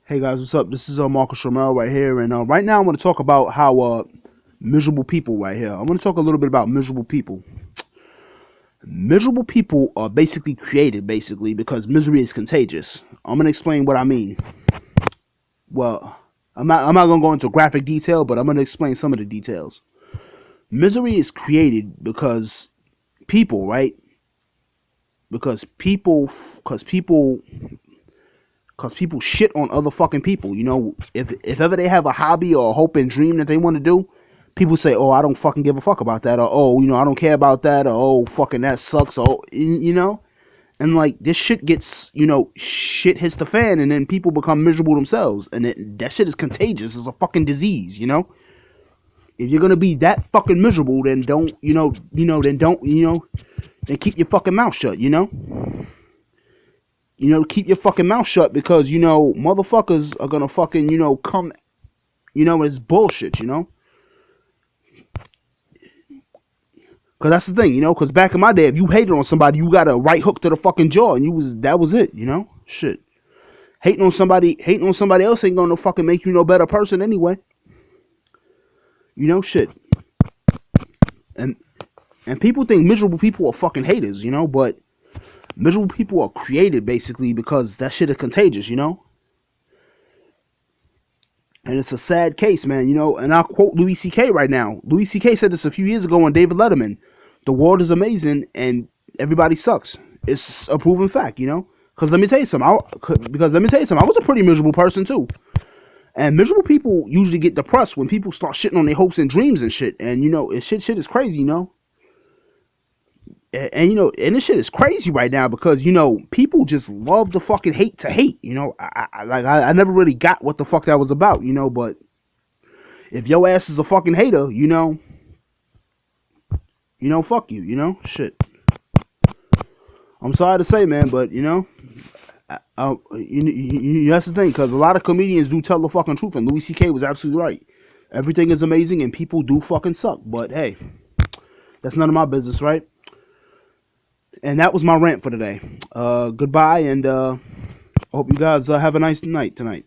Hey guys, what's up? This is Marcus Romero right here, and right now I'm going to talk about how miserable people right here. I'm going to talk a little bit about miserable people. Miserable people are basically created because misery is contagious. I'm going to explain what I mean. Well, I'm not going to go into graphic detail, but I'm going to explain some of the details. Misery is created because people, right? Because people shit on other fucking people. You know, if ever they have a hobby or a hope and dream that they want to do, people say, "Oh, I don't fucking give a fuck about that," or "Oh, I don't care about that," or "Oh, fucking that sucks," or and like this shit gets, shit hits the fan, and then people become miserable themselves, and that shit is contagious. It's a fucking disease. If you're gonna be that fucking miserable, then don't, then keep your fucking mouth shut. Keep your fucking mouth shut because, motherfuckers are gonna fucking, come, it's bullshit, Because that's the thing, because back in my day, if you hated on somebody, you got a right hook to the fucking jaw and that was it, Shit. Hating on somebody else ain't gonna fucking make you no better person anyway. Shit. And, and people think miserable people are fucking haters, but miserable people are created basically because that shit is contagious, And it's a sad case, man, and I'll quote Louis C.K. right now. Louis C.K. said this a few years ago on David Letterman. The world is amazing and everybody sucks. It's a proven fact, Because let me tell you something. I was a pretty miserable person too. And miserable people usually get depressed when people start shitting on their hopes and dreams and shit. And, shit is crazy, And this shit is crazy right now because, people just love to fucking hate to hate, I never really got what the fuck that was about, but if your ass is a fucking hater, fuck you, shit. I'm sorry to say, man, but, that's the thing, because a lot of comedians do tell the fucking truth, and Louis C.K. was absolutely right. Everything is amazing, and people do fucking suck, but hey, that's none of my business, right? And that was my rant for today. Goodbye, and I hope you guys have a nice night tonight.